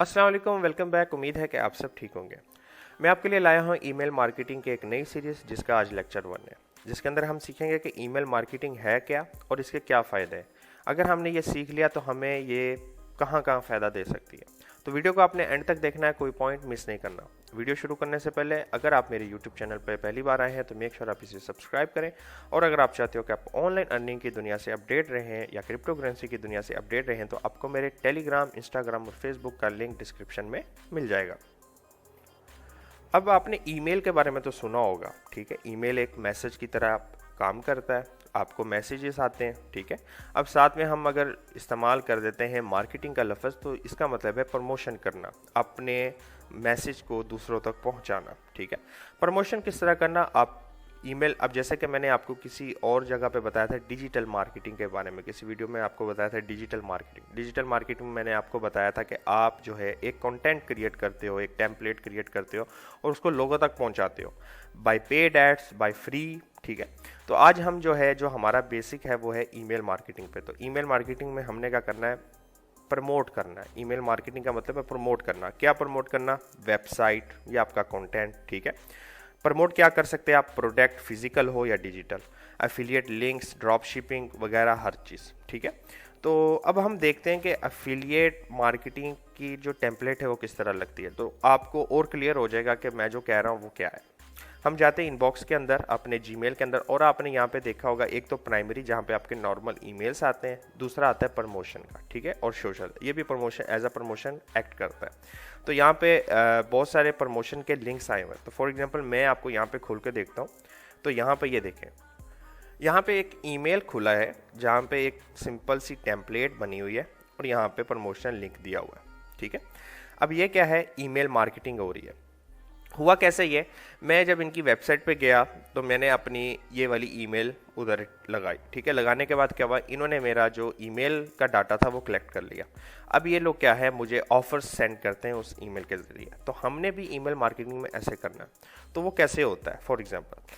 अस्सलाम वालेकुम, welcome back. उम्मीद है कि आप सब ठीक होंगे। मैं आपके लिए लाया हूँ ईमेल मार्केटिंग की एक नई सीरीज़ जिसका आज लेक्चर 1 है, जिसके अंदर हम सीखेंगे कि ईमेल मार्केटिंग है क्या और इसके क्या फ़ायदे हैं। अगर हमने ये सीख लिया तो हमें ये कहाँ कहाँ फ़ायदा दे सकती है। तो वीडियो को आपने एंड तक देखना है, कोई पॉइंट मिस नहीं करना। वीडियो शुरू करने से पहले अगर आप मेरे यूट्यूब चैनल पर पहली बार आए हैं तो मेक श्योर आप इसे सब्सक्राइब करें। और अगर आप चाहते हो कि आप ऑनलाइन अर्निंग की दुनिया से अपडेट रहें या क्रिप्टो करेंसी की दुनिया से अपडेट रहें तो आपको मेरे टेलीग्राम, इंस्टाग्राम और फेसबुक का लिंक डिस्क्रिप्शन में मिल जाएगा। अब आपने ईमेल के बारे में तो सुना होगा, ठीक है। ईमेल एक मैसेज की तरह काम करता है, आपको मैसेजेस आते हैं, ठीक है। अब साथ में हम अगर इस्तेमाल कर देते हैं मार्केटिंग का लफ्ज़ तो इसका मतलब है प्रमोशन करना, अपने मैसेज को दूसरों तक पहुंचाना, ठीक है। प्रमोशन किस तरह करना, आप ईमेल, अब जैसे कि मैंने आपको किसी और जगह पे बताया था डिजिटल मार्केटिंग के बारे में, किसी वीडियो में आपको बताया था डिजिटल मार्केटिंग में मैंने आपको बताया था कि आप जो है एक कंटेंट क्रिएट करते हो, एक टेम्पलेट क्रिएट करते हो और उसको लोगों तक पहुंचाते हो by paid ads, by free, ठीक है। तो आज हम जो है, जो हमारा बेसिक है वो है ईमेल मार्केटिंग पे। तो ईमेल मार्केटिंग में हमने क्या करना है, प्रमोट करना है। ईमेल मार्केटिंग का मतलब है प्रमोट करना। क्या प्रमोट करना, वेबसाइट या आपका कंटेंट, ठीक है। प्रमोट क्या कर सकते हैं आप, प्रोडक्ट फिजिकल हो या digital, affiliate links, drop shipping वगैरह हर चीज़, ठीक है। तो अब हम देखते हैं कि एफिलिएट मार्केटिंग की जो टेम्पलेट है वो किस तरह लगती है, तो आपको और क्लियर हो जाएगा कि मैं जो कह रहा हूँ वो क्या है। हम जाते हैं इनबॉक्स के अंदर, अपने जीमेल के अंदर, और आपने यहाँ पे देखा होगा एक तो प्राइमरी जहाँ पे आपके नॉर्मल ईमेल्स आते हैं, दूसरा आता है प्रमोशन का, ठीक है, और सोशल, ये भी promotion as a promotion act करता है। तो यहाँ पे बहुत सारे प्रमोशन के लिंक्स आए हुए हैं। तो फॉर एग्जांपल मैं आपको यहाँ पे खोल के देखता हूँ। तो यहाँ पे ये देखें, यहाँ पे एक ईमेल खुला है जहाँ पे एक सिंपल सी टेम्पलेट बनी हुई है और यहाँ पे प्रमोशन लिंक दिया हुआ है, ठीक है। अब ये क्या है, ईमेल मार्केटिंग हो रही है। हुआ कैसे ये, मैं जब इनकी वेबसाइट पे गया तो मैंने अपनी ये वाली ईमेल उधर लगाई, ठीक है। लगाने के बाद क्या हुआ, इन्होंने मेरा जो ईमेल का डाटा था वो कलेक्ट कर लिया। अब ये लोग क्या है, मुझे ऑफर्स सेंड करते हैं उस ईमेल के ज़रिए। तो हमने भी ईमेल मार्केटिंग में ऐसे करना है। तो वो कैसे होता है, फॉर एग्जांपल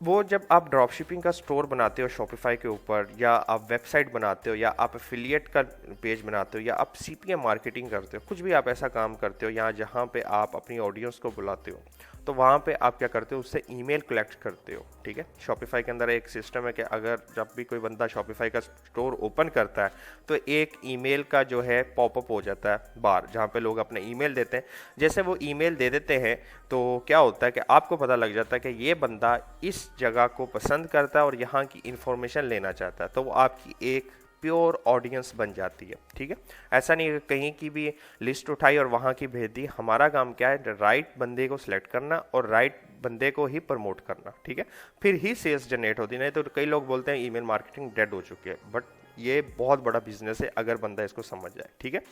वो जब आप ड्रॉप शिपिंग का स्टोर बनाते हो शॉपिफाई के ऊपर, या आप वेबसाइट बनाते हो, या आप एफिलिएट का पेज बनाते हो, या आप सीपीएम मार्केटिंग करते हो, कुछ भी आप ऐसा काम करते हो यहाँ जहाँ पे आप अपनी ऑडियंस को बुलाते हो, तो वहाँ पे आप क्या करते हो, उससे ईमेल कलेक्ट करते हो, ठीक है। शॉपिफाई के अंदर एक सिस्टम है कि अगर जब भी कोई बंदा शॉपिफाई का स्टोर ओपन करता है तो एक ईमेल का जो है पॉपअप हो जाता है बाहर, जहाँ पे लोग अपने ईमेल देते हैं। जैसे वो ईमेल दे देते हैं तो क्या होता है कि आपको पता लग जाता है कि ये बंदा इस जगह को पसंद करता है और यहाँ की इंफॉर्मेशन लेना चाहता है, तो वो आपकी एक प्योर ऑडियंस बन जाती है, ठीक है। ऐसा नहीं है कहीं की भी लिस्ट उठाई और वहाँ की भेज दी। हमारा काम क्या है, राइट बंदे को सिलेक्ट करना और राइट बंदे को ही प्रमोट करना, ठीक है। फिर ही सेल्स जनरेट होती, नहीं तो कई लोग बोलते हैं ईमेल मार्केटिंग डेड हो चुकी है, बट ये बहुत बड़ा बिजनेस है अगर बंदा इसको समझ जाए, ठीक है।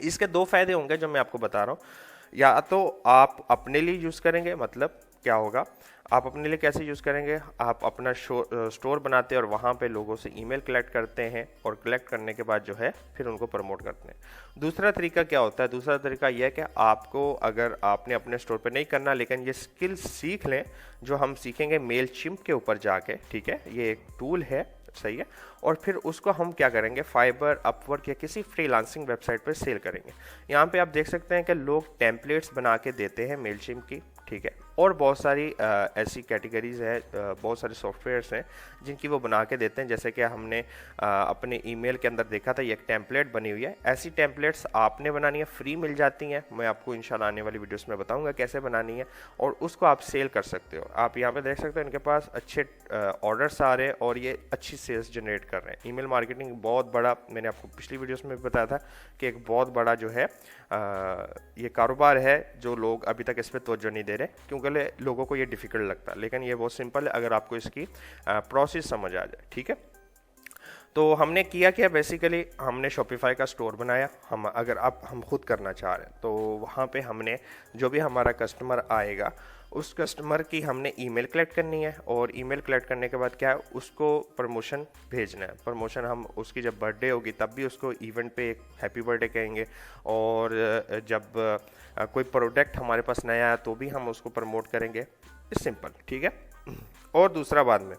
इसके दो फायदे होंगे जो मैं आपको बता रहा हूँ। या तो आप अपने लिए यूज़ करेंगे, मतलब क्या होगा, आप अपने लिए कैसे यूज़ करेंगे, आप अपना स्टोर बनाते हैं और वहाँ पे लोगों से ईमेल कलेक्ट करते हैं और कलेक्ट करने के बाद जो है फिर उनको प्रमोट करते हैं। दूसरा तरीका क्या होता है, दूसरा तरीका यह है कि आपको, अगर आपने अपने स्टोर पे नहीं करना लेकिन ये स्किल सीख लें जो हम सीखेंगे मेलचिम्प के ऊपर जाके, ठीक है, ये एक टूल है, सही है। और फिर उसको हम क्या करेंगे, फाइबर, अपवर्क या किसी फ्रीलांसिंग वेबसाइट पर सेल करेंगे। यहाँ पे आप देख सकते हैं कि लोग टेम्पलेट्स बना के देते हैं मेलचिम्प की, ठीक है। और बहुत सारी ऐसी कैटेगरीज है, बहुत सारे सॉफ्टवेयर्स हैं जिनकी वो बना के देते हैं। जैसे कि हमने अपने ईमेल के अंदर देखा था, ये एक टेम्पलेट बनी हुई है। ऐसी टेम्पलेट्स आपने बनानी है, फ्री मिल जाती हैं। मैं आपको इंशाल्लाह आने वाली वीडियोस में बताऊंगा कैसे बनानी है, और उसको आप सेल कर सकते हो। आप यहाँ पे देख सकते हो इनके पास अच्छे ऑर्डर्स आ रहे हैं और ये अच्छी सेल्स जनरेट कर रहे हैं। ईमेल मार्केटिंग बहुत बड़ा, मैंने आपको पिछली वीडियोस में भी बताया था कि एक बहुत बड़ा जो है ये कारोबार है, जो लोग अभी तक इस पर तवज्जो नहीं दे रहे क्योंकि लोगों को ये डिफ़िकल्ट लगता है, लेकिन ये बहुत सिंपल है अगर आपको इसकी प्रोसेस समझ आ जाए, ठीक है। तो हमने किया क्या, बेसिकली हमने शॉपिफाई का स्टोर बनाया। हम अगर हम खुद करना चाह रहे हैं तो वहाँ पे हमने जो भी हमारा कस्टमर आएगा उस कस्टमर की हमने ईमेल कलेक्ट करनी है, और ईमेल कलेक्ट करने के बाद क्या है, उसको प्रमोशन भेजना है। प्रमोशन हम उसकी जब बर्थडे होगी तब भी उसको इवेंट पे एक हैप्पी बर्थडे कहेंगे, और जब कोई प्रोडक्ट हमारे पास नया है तो भी हम उसको प्रमोट करेंगे। इस सिंपल, ठीक है। और दूसरा बाद में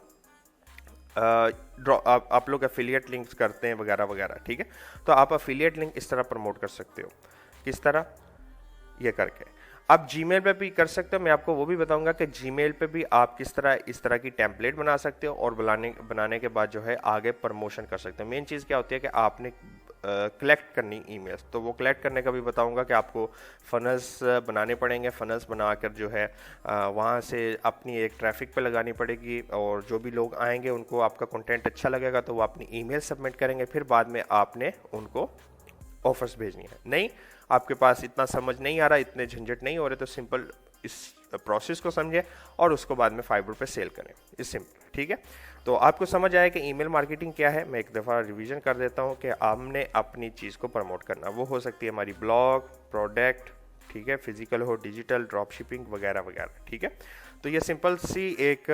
आप लोग एफिलिएट लिंक्स करते हैं वगैरह वगैरह, ठीक है। तो आप एफिलिएट लिंक इस तरह प्रमोट कर सकते हो किस तरह, ये करके। आप जीमेल पे भी कर सकते हो, मैं आपको वो भी बताऊंगा कि जीमेल पे भी आप किस तरह इस तरह की टेम्पलेट बना सकते हो और बनाने के बाद जो है आगे प्रमोशन कर सकते हो। मेन चीज़ क्या होती है कि आपने कलेक्ट करनी ईमेल्स, तो वो कलेक्ट करने का भी बताऊंगा कि आपको फनल्स बनाने पड़ेंगे। फनल्स बनाकर जो है वहाँ से अपनी एक ट्रैफिक पे लगानी पड़ेगी, और जो भी लोग आएंगे उनको आपका कंटेंट अच्छा लगेगा तो वो अपनी ईमेल सबमिट करेंगे, फिर बाद में आपने उनको ऑफर्स भेजनी है। नहीं, आपके पास इतना समझ नहीं आ रहा, इतने झंझट नहीं हो रहे, तो सिंपल इस प्रोसेस को समझे और उसको बाद में फाइबर पे सेल करें। इस सिंपल, ठीक है। तो आपको समझ आया कि ईमेल मार्केटिंग क्या है। मैं एक दफ़ा रिवीजन कर देता हूँ कि हमने अपनी चीज़ को प्रमोट करना, वो हो सकती है हमारी ब्लॉग, प्रोडक्ट, ठीक है, फिजिकल हो, डिजिटल, ड्रॉप शिपिंग वगैरह वगैरह, ठीक है। तो ये सिंपल सी एक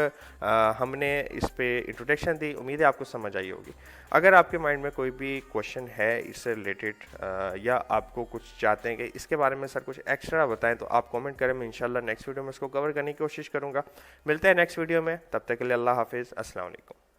हमने इस पे इंट्रोडक्शन दी, उम्मीद है आपको समझ आई होगी। अगर आपके माइंड में कोई भी क्वेश्चन है इससे रिलेटेड, या आपको कुछ चाहते हैं कि इसके बारे में सर कुछ एक्स्ट्रा बताएं, तो आप कमेंट करें, मैं इंशाल्लाह नेक्स्ट वीडियो में इसको कवर करने की कोशिश करूंगा। मिलते हैं नेक्स्ट वीडियो में, तब तक के लिए अल्लाह हाफिज़, अस्सलाम वालेकुम।